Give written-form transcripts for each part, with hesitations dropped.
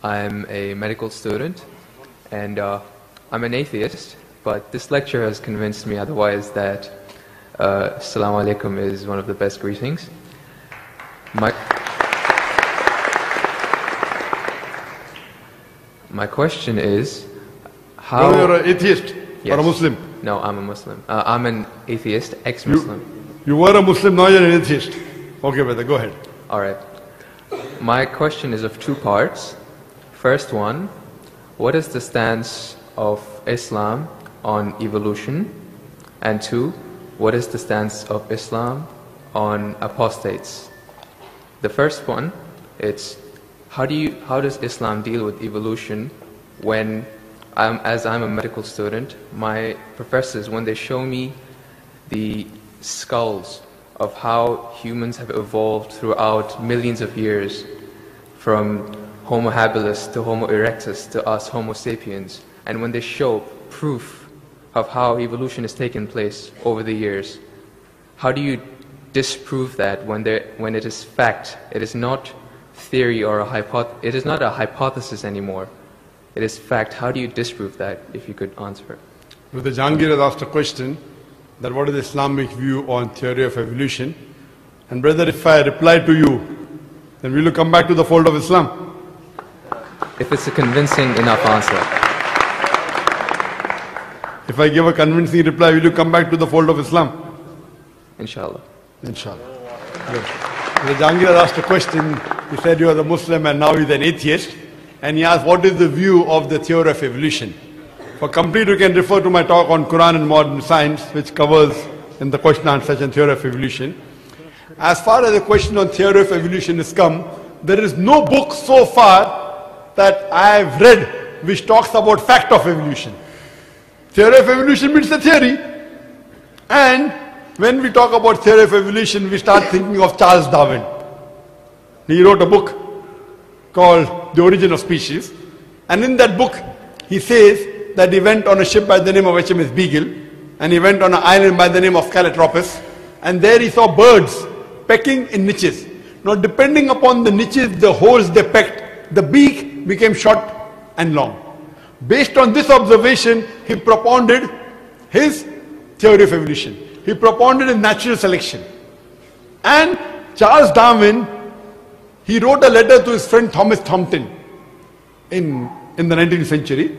I'm a medical student, and I'm an atheist, but this lecture has convinced me otherwise that Assalamu alaikum is one of the best greetings. My question is, how... No, you're an atheist, yes. Or a Muslim? No, I'm a Muslim. I'm an atheist, ex-Muslim. You were a Muslim, now you're an atheist. Okay, brother, go ahead. Alright. My question is of two parts. First one, what is the stance of Islam on evolution? And two, what is the stance of Islam on apostates? The first one, it's how does Islam deal with evolution when, as I'm a medical student, my professors, when they show me the skulls of how humans have evolved throughout millions of years, from Homo habilis to Homo erectus to us Homo sapiens, and when they show proof of how evolution has taken place over the years, how do you disprove that when it is fact? It is not theory or it is not a hypothesis anymore. It is fact. How do you disprove that, if you could answer? Brother Jahangir has asked a question that what is the Islamic view on theory of evolution? And brother, if I reply to you, then will you come back to the fold of Islam? If it's a convincing enough answer. If I give a convincing reply, will you come back to the fold of Islam? Inshallah. Inshallah. Good. Brother Jahangir has asked a question. He said you are a Muslim and now he's an atheist. And he asked what is the view of the theory of evolution. For complete, you can refer to my talk on Quran and modern science, which covers in the question and answer and theory of evolution. As far as the question on theory of evolution is come, there is no book so far that I have read which talks about fact of evolution. Theory of evolution means a theory. And when we talk about theory of evolution, we start thinking of Charles Darwin. He wrote a book called The Origin of Species. And in that book, he says that he went on a ship by the name of HMS Beagle, and he went on an island by the name of Calotropis, and there he saw birds pecking in niches. Now, depending upon the niches, the holes they pecked, the beak became short and long. Based on this observation, he propounded his theory of evolution. He propounded a natural selection. And Charles Darwin, he wrote a letter to his friend Thomas Thompson in the 19th century.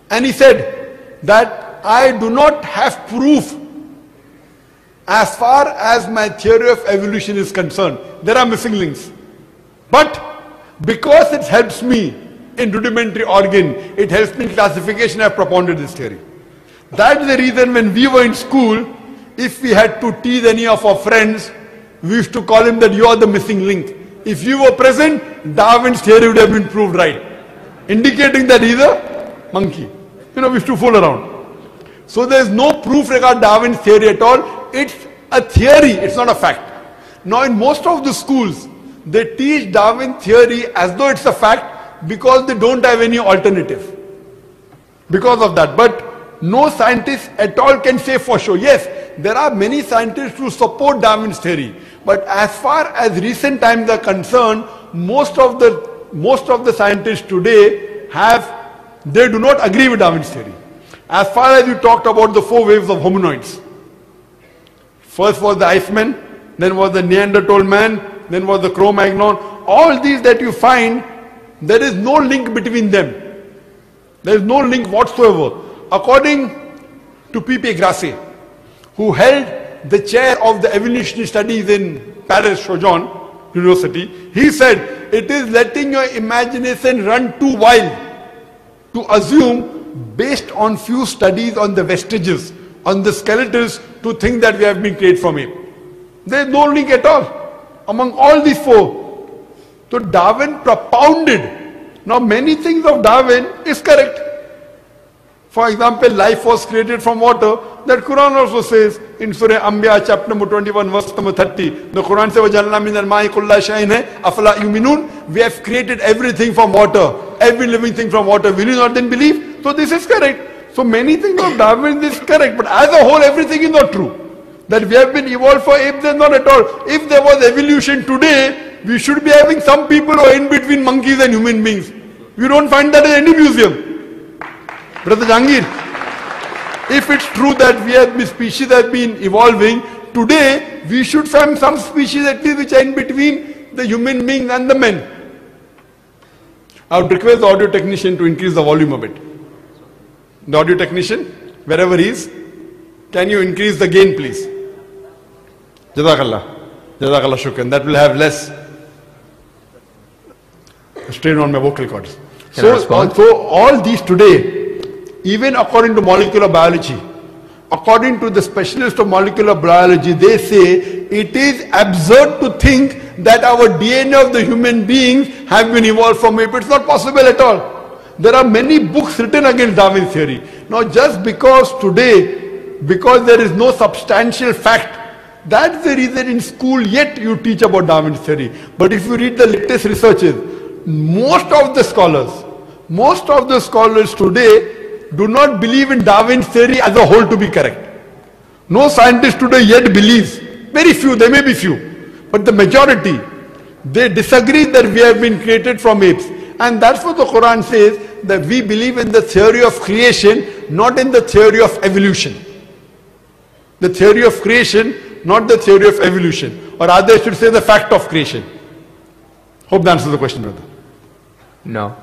And he said that I do not have proof as far as my theory of evolution is concerned. There are missing links. But because it helps me in rudimentary organ, it helps me in classification, I have propounded this theory. That's the reason when we were in school, if we had to tease any of our friends, we used to call him that you are the missing link. If you were present, Darwin's theory would have been proved right, indicating that he's a monkey. We used to fool around. So there is no proof regarding Darwin's theory at all. It's a theory, it's not a fact. Now in most of the schools, they teach Darwin theory as though it's a fact because they don't have any alternative. Because of that. But no scientist at all can say for sure. Yes, there are many scientists who support Darwin's theory. But as far as recent times are concerned, most of the scientists today they do not agree with Darwin's theory. As far as you talked about the 4 waves of hominoids. First was the Iceman, then was the Neanderthal man, then was the Cro-Magnon. All these that you find, there is no link between them. There is no link whatsoever. According to P.P. Grassi, who held the chair of the evolutionary studies in Paris, Sorbonne University, he said, it is letting your imagination run too wild to assume, based on few studies on the vestiges, on the skeletons, to think that we have been created from ape. There is no link at all among all these 4. So Darwin propounded. Now many things of Darwin is correct. For example, life was created from water. That Quran also says in Surah Anbiya chapter number 21 verse number 30. The Quran says, وَجَعَلْنَا مِنَ الْمَاءِ كُلَّ شَيْءٍ أَفَلَا يُؤْمِنُونَ. We have created everything from water. Every living thing from water. Will you not then believe? So this is correct. So many things of Darwin is correct. But as a whole, everything is not true. That we have been evolved for apes, then not at all. If there was evolution today, we should be having some people who are in between monkeys and human beings. You don't find that in any museum. Brother Jangir, if it's true that species have been evolving, today we should find some species at least which are in between the human beings and the men. I would request the audio technician to increase the volume a bit. The audio technician, wherever he is, can you increase the gain please? Jazakallah. Jazakallah shukran. That will have less strain on my vocal cords. So all these today, even according to molecular biology, according to the specialists of molecular biology, they say it is absurd to think that our DNA of the human beings have been evolved from ape. It's not possible at all. There are many books written against Darwin's theory. Now just because today, because there is no substantial fact, that's the reason in school yet you teach about Darwin's theory. But if you read the latest researches, most of the scholars today do not believe in Darwin's theory as a whole to be correct. No scientist today yet believes. Very few, there may be few. But the majority, they disagree that we have been created from apes. And that's what the Quran says, that we believe in the theory of creation, not in the theory of evolution. The theory of creation, not the theory of evolution. Or rather I should say the fact of creation. Hope that answers the question, brother. No.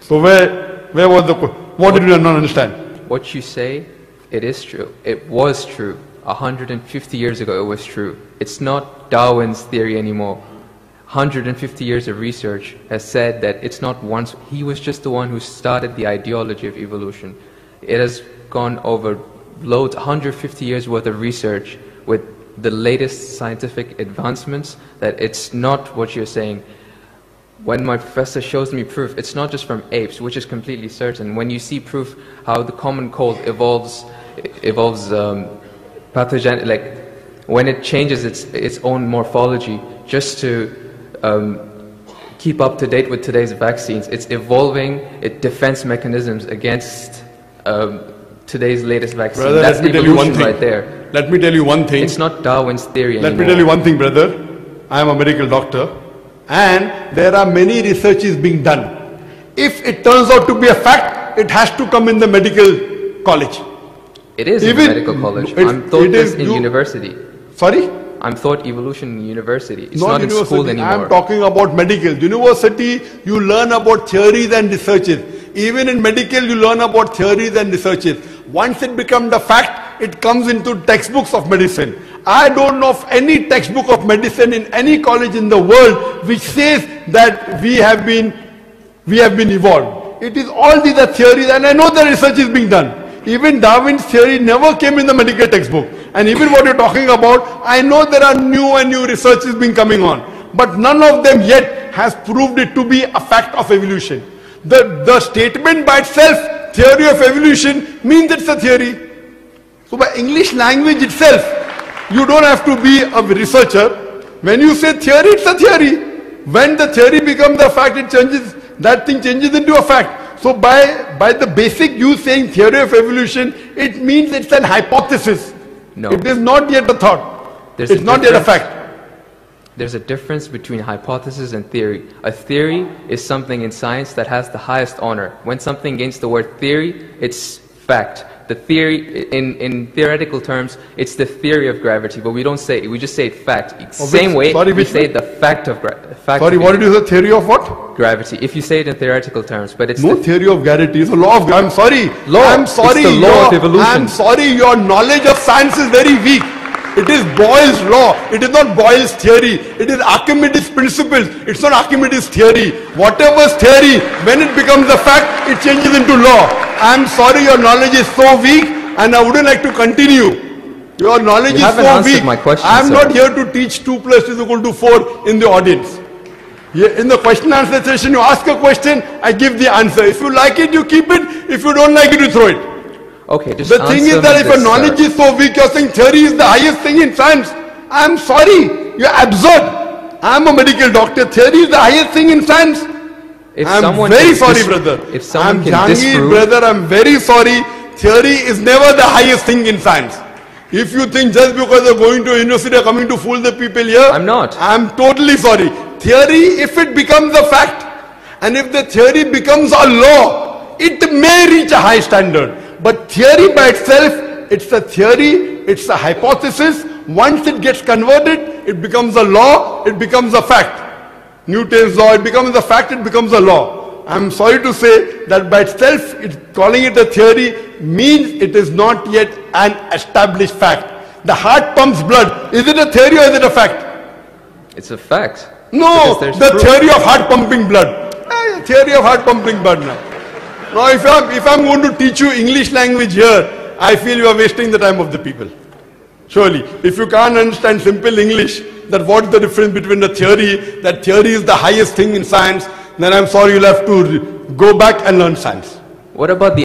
So where was the question? What did you not understand? What you say, it is true. It was true. 150 years ago it was true. It's not Darwin's theory anymore. 150 years of research has said that it's not once. He was just the one who started the ideology of evolution. It has gone over loads, 150 years worth of research with the latest scientific advancements, that it's not what you're saying. When my professor shows me proof, it's not just from apes, which is completely certain. When you see proof how the common cold evolves pathogen, like when it changes its own morphology just to keep up to date with today's vaccines, it's evolving its defense mechanisms against today's latest vaccine. Brother, that's evolution right there. Let me tell you one thing. It's not Darwin's theory anymore. Let me tell you one thing, brother. I am a medical doctor. And there are many researches being done. If it turns out to be a fact, it has to come in the medical college. It is in the medical college. I'm taught this in university. Sorry? I'm taught evolution in university. It's not in school anymore. I'm talking about medical. University, you learn about theories and researches. Even in medical, you learn about theories and researches. Once it becomes the fact, it comes into textbooks of medicine. I don't know of any textbook of medicine in any college in the world which says that we have been evolved. It is all these are theories, and I know the research is being done. Even Darwin's theory never came in the medical textbook. And even what you're talking about, I know there are new and new researches being coming on. But none of them yet has proved it to be a fact of evolution. The statement by itself, theory of evolution, means it's a theory. So by English language itself, you don't have to be a researcher. When you say theory, it's a theory. When the theory becomes a fact, it changes, that thing changes into a fact. So by the basic you saying theory of evolution, it means it's an hypothesis. No. It is not yet a thought. It's not yet a fact. There's a difference between hypothesis and theory. A theory is something in science that has the highest honor. When something gains the word theory, it's fact. The theory, in theoretical terms, it's the theory of gravity, but we don't say it, we just say it fact. Same way we say the fact of gravity. Sorry, what did you say? Theory of what? Gravity. If you say it in theoretical terms, but it's no theory of gravity. It's a law of gravity. I'm sorry. Law. I'm sorry. It's the law of evolution. I'm sorry. Your knowledge of science is very weak. It is Boyle's law. It is not Boyle's theory. It is Archimedes' principles. It's not Archimedes' theory. Whatever's theory, when it becomes a fact, it changes into law. I'm sorry, your knowledge is so weak, and I wouldn't like to continue. Your knowledge is so weak. My question, I'm not here to teach 2 + 2 = 4 in the audience. In the question and answer session, you ask a question, I give the answer. If you like it, you keep it. If you don't like it, you throw it. Okay, just the thing is that if your knowledge is so weak, you're saying theory is the highest thing in science. I'm sorry, you're absurd. I'm a medical doctor. Theory is the highest thing in science. I'm very sorry, brother. If someone can Jangir, disprove, brother, I'm very sorry. Theory is never the highest thing in science. If you think just because you're going to a university or coming to fool the people here, I'm not. I'm totally sorry. Theory, if it becomes a fact, And if the theory becomes a law, it may reach a high standard. But theory by itself, it's a theory, it's a hypothesis. Once it gets converted, it becomes a law, it becomes a fact. Newton's law, it becomes a fact, it becomes a law. I'm sorry to say that by itself, calling it a theory means it is not yet an established fact. The heart pumps blood. Is it a theory or is it a fact? It's a fact. No, the theory of heart pumping blood. Theory of heart pumping blood now. Now if I'm going to teach you English language here, I feel you are wasting the time of the people. Surely, if you can't understand simple English, that what is the difference between the theory, that theory is the highest thing in science, then I'm sorry, you'll have to go back and learn science. What about the